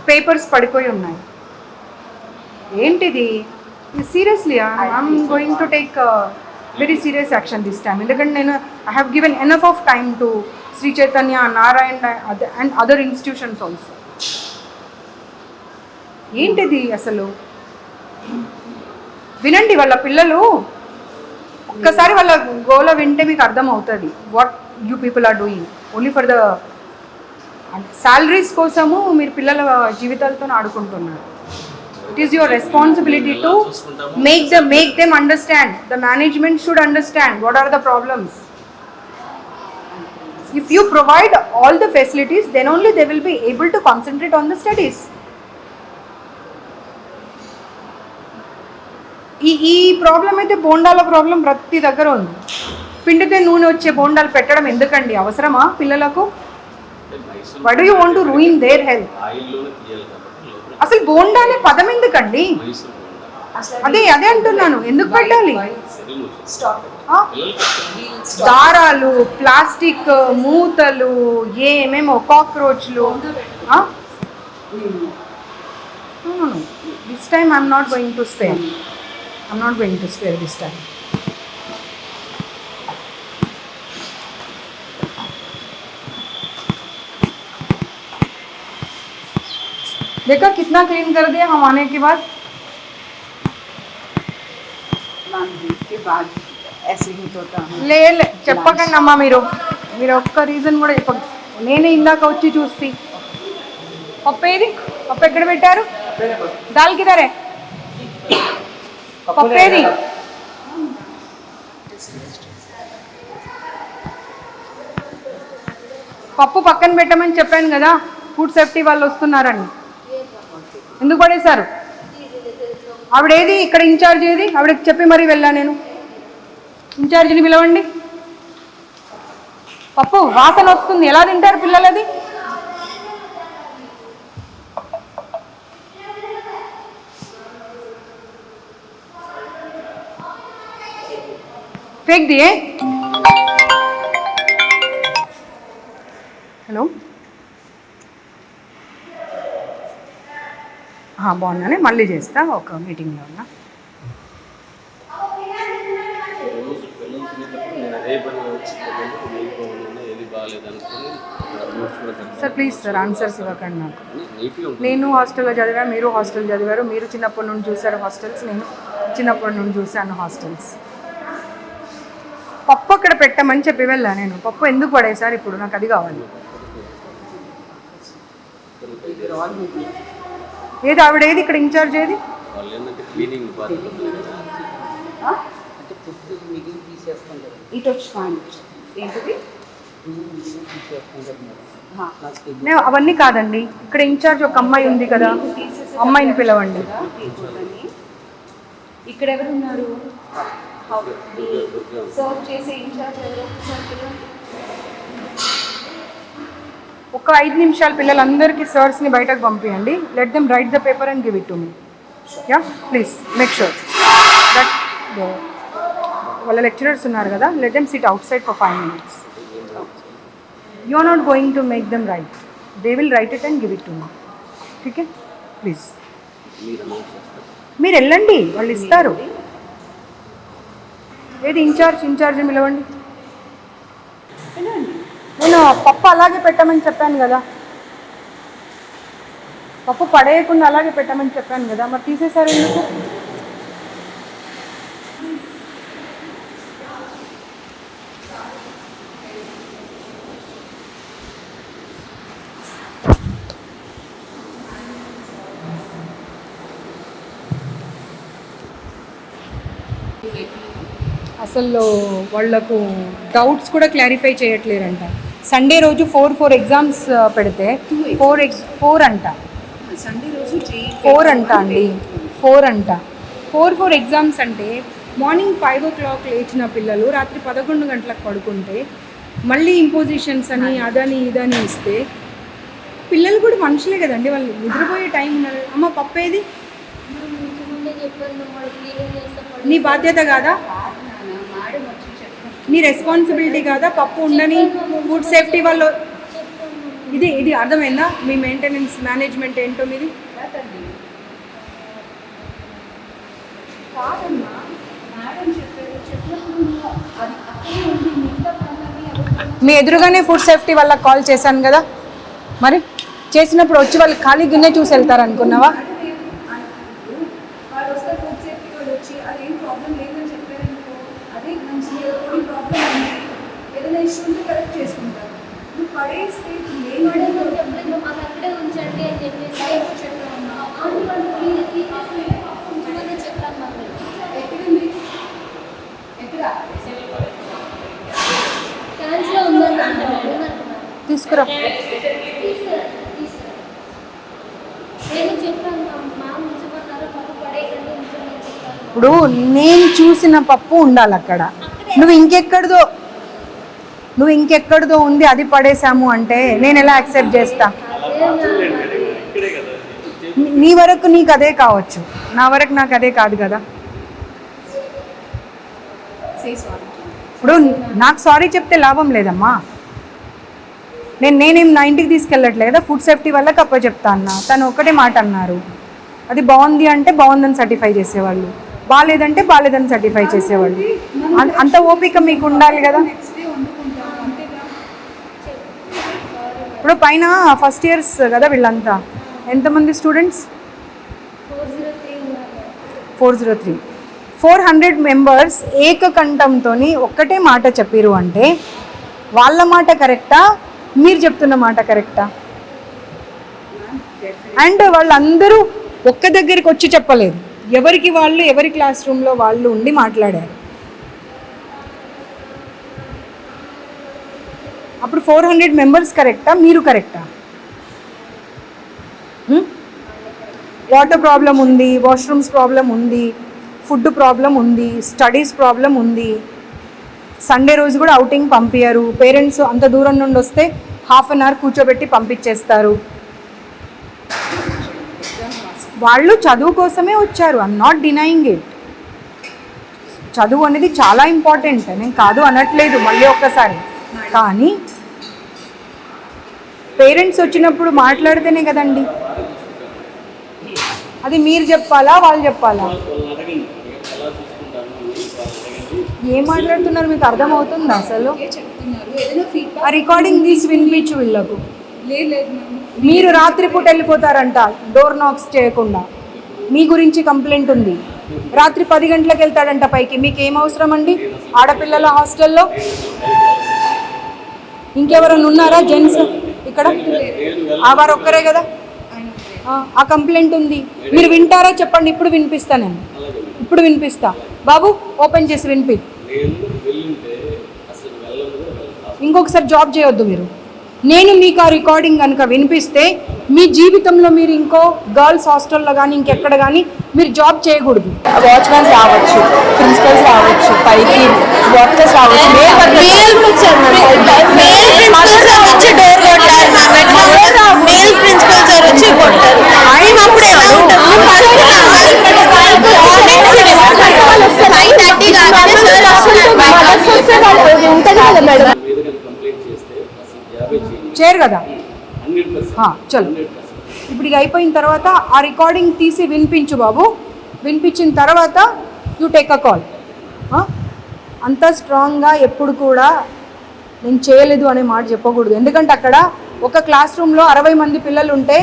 పేపర్స్ పడిపోయి ఉన్నాయి. ఏంటిది? Seriously I'm going to take very serious action this time. ఎందుకంటే నేను I have given enough of time to Sri Chaitanya, Narayana and other institutions also. ఏంటిది అసలు? వినండి, వాళ్ళ పిల్లలు ఒక్కసారి వాళ్ళ గోల వింటే మీకు అర్థం అవుతుంది what you people are doing only for the salaries కోసము. మీరు పిల్లల జీవితాలతో ఆడుకుంటున్నారు. It is your responsibility to make them understand. The management should understand what are the problems. If you provide all the facilities, then only they will be able to concentrate on the studies. ఈ problem అయితే బోండాల problem ప్రతి దగ్గర ఉంది. పిండితే నూనె వచ్చే బోండాలు పెట్టడం ఎందుకండి? అవసరమా పిల్లలకు? Why do you want to ruin their health? అసలు బోండా అనే పదం ఎందుకండి? అదే అదే అంటున్నాను, ఎందుకు పెట్టాలి? ఆ? దారాలు, ప్లాస్టిక్ మూతలు, ఏమేమో కాక్రోచ్లు. This time I'm not going to spare. I'm not going to spare this time. देखा कितना क्लीन कर दिया हम आने के बाद. के बाद ऐसे ही होता है. లే చెప్పకండి అమ్మా, మీరు ఒక్క రీజన్ కూడా చెప్పండి. నేనే ఇందాక వచ్చి చూస్తే పప్పు ఏది? పప్పు ఎక్కడ పెట్టారు? దాల్ కిదరే? పప్పు ఏది? పప్పు పక్కన పెట్టమని చెప్పాను కదా, ఫుడ్ సేఫ్టీ వాళ్ళు వస్తున్నారని. ఎందుకు పడేశారు? ఆవిడేది ఇక్కడ ఇన్ఛార్జ్ ఏది? ఆవిడకి చెప్పి మరీ వెళ్ళా నేను. ఇన్ఛార్జిని పిలవండి. పప్పు వాసన వస్తుంది, ఎలా తింటారు పిల్లలు అది? फेंक दिए. హలో, బాగున్నానే, మళ్ళీ చేస్తా, ఒక మీటింగ్లో ఉన్నా. సార్ ప్లీజ్ సార్, ఆన్సర్స్ ఇవ్వకండి నాకు. నేను హాస్టల్లో చదివా, మీరు హాస్టల్ చదివారు. మీరు చిన్నప్పటి నుండి చూసారు హాస్టల్స్, నేను చిన్నప్పటి నుండి చూశాను హాస్టల్స్. పప్పు అక్కడ పెట్టమని చెప్పి వెళ్ళా నేను. పప్పు ఎందుకు పడేసారు ఇప్పుడు? నాకు అది కావాలి. ఏది ఆవిడ ఏది ఇక్కడ ఇన్ఛార్జ్ ఏది? ఇటు వచ్చి ఏంటిది? నేను అవన్నీ కాదండి, ఇక్కడ ఇన్ఛార్జ్ ఒక అమ్మాయి ఉంది కదా, అమ్మాయిని పిలవండి. ఇక్కడ ఎవరు ఉన్నారు? సర్వ్ చేసే ఇన్ఛార్జ్ ఎవరు? ఒక 5 నిమిషాలు పిల్లలందరికీ సర్స్ని బయటకు పంపించండి. Let them write the paper and give it to me. Yeah please make sure that వాళ్ళ లెక్చరర్స్ ఉన్నారు కదా, let them sit outside for 5 minutes. You are not going to make them write, they will write it and give it to me. Okay please మీరు వెళ్ళండి, వాళ్ళు ఇస్తారు. ఏది incharge పిలవండి. నేను పప్పు అలాగే పెట్టమని చెప్పాను కదా, పప్పు పడేయకుండా అలాగే పెట్టమని చెప్పాను కదా, మరి తీసేశారు ఎందుకు? అసలు వాళ్ళకు డౌట్స్ కూడా క్లారిఫై చేయట్లేరంట. సండే రోజు 4 ఎగ్జామ్స్ పెడితే 4 అంట. సండే రోజు 4 అంట అండి, 4 అంట. 4 ఎగ్జామ్స్ అంటే మార్నింగ్ 5 o'clock లేచిన పిల్లలు రాత్రి 11 గంటలకు పడుకుంటే మళ్ళీ ఇంపోజిషన్స్ అని అదని ఇదని ఇస్తే పిల్లలు కూడా మనుషులే కదండి, వాళ్ళు నిద్రపోయే టైం ఉన్నారు. అమ్మ పప్పు ఏది? నీ బాధ్యత కాదా? నీ రెస్పాన్సిబిలిటీ కాదా? పప్పు ఉండని ఫుడ్ సేఫ్టీ వాళ్ళు. ఇది అర్థమైందా? మీ మెయింటెనెన్స్ మేనేజ్మెంట్ ఏంటో మీది. మీ ఎదురుగానే ఫుడ్ సేఫ్టీ వాళ్ళకి కాల్ చేశాను కదా, మరి చేసినప్పుడు వచ్చి వాళ్ళు ఖాళీ గిన్నె చూసి వెళ్తారు అనుకున్నావా? తీసుకురా. ఇప్పుడు నేను చూసిన పప్పు ఉండాలి అక్కడ. నువ్వు ఇంకెక్కడిదో ఉంది అది పడేసాము అంటే నేను ఎలా యాక్సెప్ట్ చేస్తా? నీ వరకు నీకు అదే కావచ్చు, నా వరకు నాకు అదే కాదు కదా. Say sorry. ఇప్పుడు నాకు సారీ చెప్తే లాభం లేదమ్మా. నేనేం నా ఇంటికి తీసుకెళ్ళట్లేదు కదా, ఫుడ్ సేఫ్టీ వల్ల కప్ప చెప్తా అన్న, తను ఒక్కటే మాట అన్నారు. అది బాగుంది అంటే బాగుందని సర్టిఫై చేసేవాళ్ళు, బాగాలేదంటే బాగాలేదని సర్టిఫై చేసేవాళ్ళు. అంత ఓపిక మీకు ఉండాలి కదా. ఇప్పుడు పైన ఫస్ట్ ఇయర్స్ కదా వీళ్ళంతా, ఎంతమంది స్టూడెంట్స్? 403. 400 మెంబర్స్ ఏకకంఠంతో ఒక్కటే మాట చెప్పిరు అంటే వాళ్ళ మాట కరెక్టా, మీరు చెప్తున్న మాట కరెక్టా? అండ్ వాళ్ళందరూ ఒక్క దగ్గరికి వచ్చి చెప్పలేదు, ఎవరికి వాళ్ళు ఎవరి క్లాస్ రూమ్లో వాళ్ళు ఉండి మాట్లాడారు. అప్పుడు 400 మెంబర్స్ కరెక్టా, మీరు కరెక్టా? వాటర్ ప్రాబ్లం ఉంది, వాష్రూమ్స్ ప్రాబ్లం ఉంది, ఫుడ్ ప్రాబ్లం ఉంది, స్టడీస్ ప్రాబ్లం ఉంది. సండే రోజు కూడా అవుటింగ్ పంపించారు. పేరెంట్స్ అంత దూరం నుండి వస్తే హాఫ్ అన్ అవర్ కూర్చోబెట్టి పంపించేస్తారు. వాళ్ళు చదువు కోసమే వచ్చారు, ఐఎమ్ నాట్ డినయింగ్ ఇట్. చదువు అనేది చాలా ఇంపార్టెంట్, నేను కాదు అనట్లేదు మళ్ళీ ఒక్కసారి. కానీ పేరెంట్స్ వచ్చినప్పుడు మాట్లాడితేనే కదండి. అది మీరు చెప్పాలా, వాళ్ళు చెప్పాలా? ఏం మాట్లాడుతున్నారు మీకు అర్థమవుతుందా అసలు? చెప్తున్నారు ఏదైనా ఫీడ్బ్యాక్. ఆ రికార్డింగ్ తీసి వినిపించు వీళ్ళకు. లేదు మ్యామ్. మీరు రాత్రిపూట వెళ్ళిపోతారంట డోర్ నాక్స్ చేయకుండా, మీ గురించి కంప్లైంట్ ఉంది. రాత్రి 10 గంటలకు వెళ్తాడంట పైకి, మీకు ఏం అవసరం అండి ఆడపిల్లల హాస్టల్లో? ఇంకెవరైనా ఉన్నారా జెంట్స్ ఇక్కడ? వారు ఒక్కరే కదా. ఆ కంప్లైంట్ ఉంది, మీరు వింటారా చెప్పండి, ఇప్పుడు వినిపిస్తా. నేను ఇప్పుడు వినిపిస్తా. బాబు ఓపెన్ చేసి వినిపి. ఇంకొకసారి జాబ్ చేయొద్దు మీరు. నేను మీకు ఆ రికార్డింగ్ కనుక వినిపిస్తే మీ జీవితంలో మీరు ఇంకో గర్ల్స్ హాస్టల్లో కానీ ఇంకెక్కడ కానీ మీరు జాబ్ చేయకూడదు. వాచ్మెన్స్ రావచ్చు, ప్రిన్సిపల్స్ రావచ్చు, పైకి వర్కర్స్ రావచ్చు. చేయరు కదా. చలో ఇప్పుడు ఇక అయిపోయిన తర్వాత ఆ రికార్డింగ్ తీసి వినిపించు బాబు. వినిపించిన తర్వాత యూ టేక్ అ కాల్. అంత స్ట్రాంగ్గా ఎప్పుడు కూడా నేను చేయలేదు అనే మాట చెప్పకూడదు. ఎందుకంటే అక్కడ ఒక క్లాస్ రూమ్లో 60 మంది పిల్లలు ఉంటే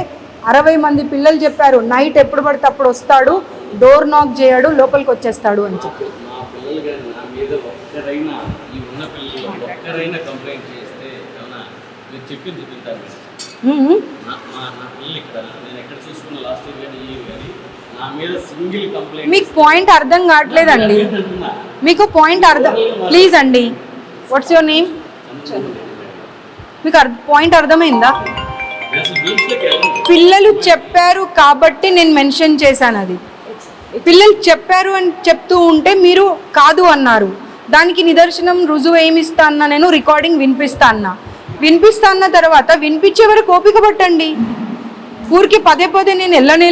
60 మంది పిల్లలు చెప్పారు నైట్ ఎప్పుడు పడితే అప్పుడు వస్తాడు, డోర్ నాక్ చేయడు, లోపలికి వచ్చేస్తాడు అని చెప్పి. మీకు పాయింట్ అర్థం కావట్లేదండి. మీకు పాయింట్ అర్థం ప్లీజ్ అండి. What's your name? మీకు పాయింట్ అర్థమైందా? పిల్లలు చెప్పారు కాబట్టి నేను మెన్షన్ చేశాను. అది పిల్లలు చెప్పారు అని చెప్తూ ఉంటే మీరు కాదు అన్నారు. దానికి నిదర్శనం రుజువు ఏమిస్తా అన్నా, నేను రికార్డింగ్ వినిపిస్తా అన్న తర్వాత వినిపించే వరకు ఓపిక పట్టండి. ఊరికి పదే పదే నేను వెళ్ళనే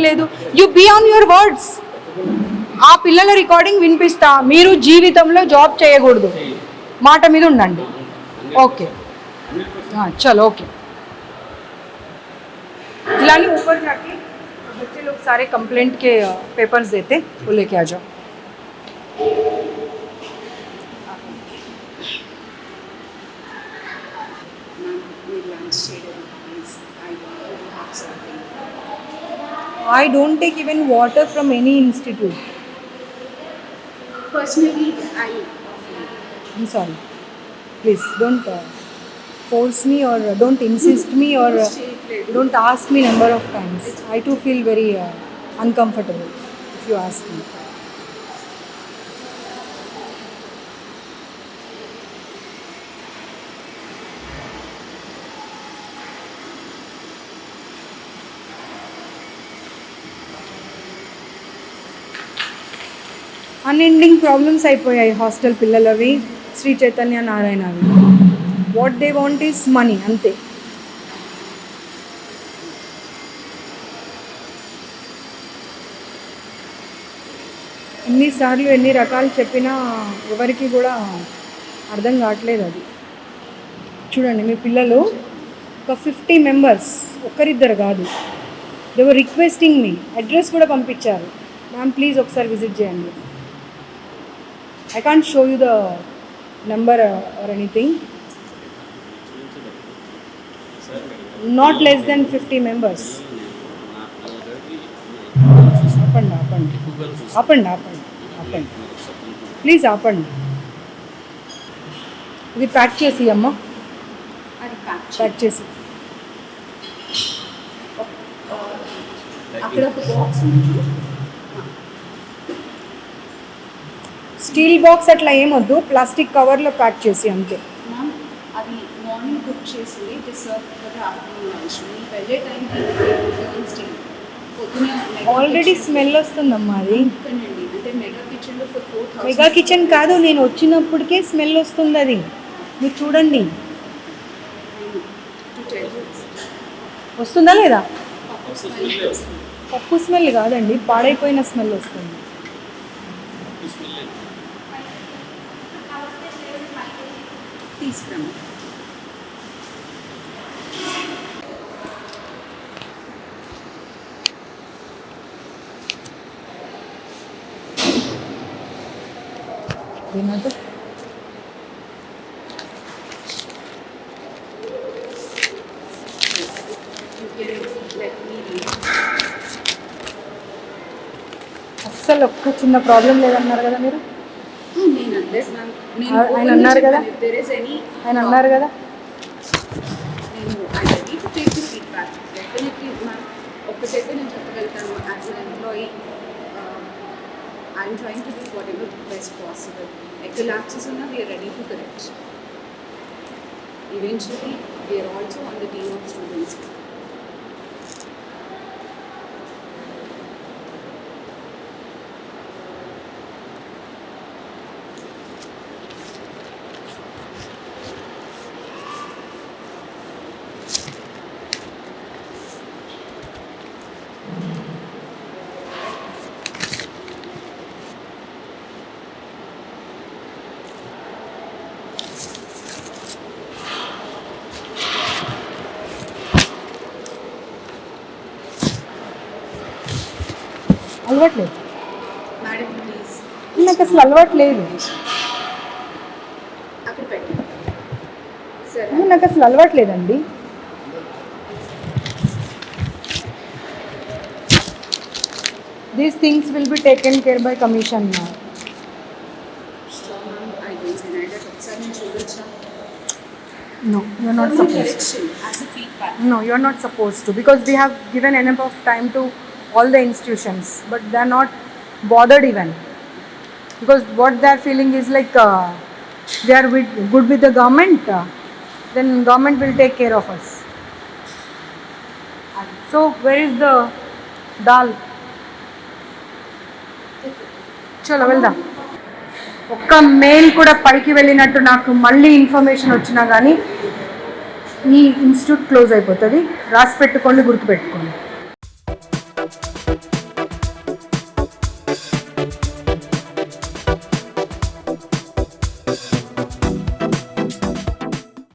లేదు. You be on your words. ఆ పిల్లల రికార్డింగ్ వినిపిస్తా. మీరు జీవితంలో జాబ్ చేయకూడదు, మాట మీద ఉండండి. ओके हाँ चलो ओके. जिलानी ऊपर जाके बच्चे लोग सारे कंप्लेंट के पेपर्स देते, वो लेके आ जाओ. I don't take even water from any institute. Personally, I'm sorry. Please don't force me or don't insist me or don't ask me number of times. I too feel very uncomfortable if you ask me. Unending problems అయిపోయాయి hostel పిల్లలవి, శ్రీ చైతన్య నారాయణవి. What they want is money, అంతే. ఎన్నిసార్లు ఎన్ని రకాలు చెప్పినా ఎవరికి కూడా అర్థం కావట్లేదు అది. చూడండి మీ పిల్లలు ఒక 50 మెంబర్స్, ఒక్కరిద్దరు కాదు, దేవర్ రిక్వెస్టింగ్ మీ, అడ్రస్ కూడా పంపించారు, మ్యామ్ ప్లీజ్ ఒకసారి విజిట్ చేయండి. I can't show you the number or anything. Not less than 50 members. ఆపండి ఆపండి ఆపండి ఆపండి ఆపండి ప్లీజ్ ఆపండి. ఇది ప్యాక్ చేసి అమ్మ, అది ప్యాక్ ప్యాక్ చేసి. అక్కడ ఒక బాక్స్ ఉంది. స్టీల్ బాక్స్ అట్లా ఏమొద్దు, ప్లాస్టిక్ కవర్లో ప్యాక్ చేసి అంతే. మ్యామ్ అది మార్నింగ్ కుక్ చేసింది, it is serve for the afternoon lunch. మీ వెళ్ళే టైంకి స్టీల్ పొద్దునే ఆల్రెడీ స్మెల్ వస్తుందమ్మా అది. అండి, అంటే మెగా కిచెన్లో ఫర్ 4,000. మెగా కిచెన్ కాదు, నేను వచ్చినప్పటికే స్మెల్ వస్తుంది అది, మీరు చూడండి. వస్తుందా లేదా? పప్పు స్మెల్ కాదండి, పాడైపోయిన స్మెల్ వస్తుంది. తీసుకురాము. వినోద్ అస్సలు ఒక్క చిన్న ప్రాబ్లం లేదన్నారు కదా మీరు. నేను అడ్రస్ మ్యామ్, ఆయన అన్నారు కదా, there is any ఆయన అన్నారు కదా. నేను I ready to take the feedback. Definitely ma'am, ఒక్కటైతే నేను చెప్పగలుగుతాను, as an employee I'm trying to do whatever best possible. Equal access onna we are ready to correct. Eventually we are also on the team of students. అలవాట్లేదు Madam, please. నాకు అసలు అలవాట్లేదు, అక్కడ పెట్టండి. సరే. నాకు అసలు అలవాట్లేదండి. These things will be taken care by commission now. So ma'am, I don't deny that. ఒకసారి నేను చూడొచ్చా? No, you are not For supposed to. correction, as a feedback. No, you are not supposed to, because we have given enough of time to all the institutions, but they are not bothered even, because what they are feeling is like they are good with the government, then government will take care of us. So where is the dal? చలో వెళ్దాం. ఒక్క mail కూడా పైకి వెళ్ళినట్టు నాకు మళ్ళీ information వచ్చినా కానీ ఈ ఇన్స్టిట్యూట్ క్లోజ్ అయిపోతుంది. రాసి పెట్టుకోండి, గుర్తుపెట్టుకోండి.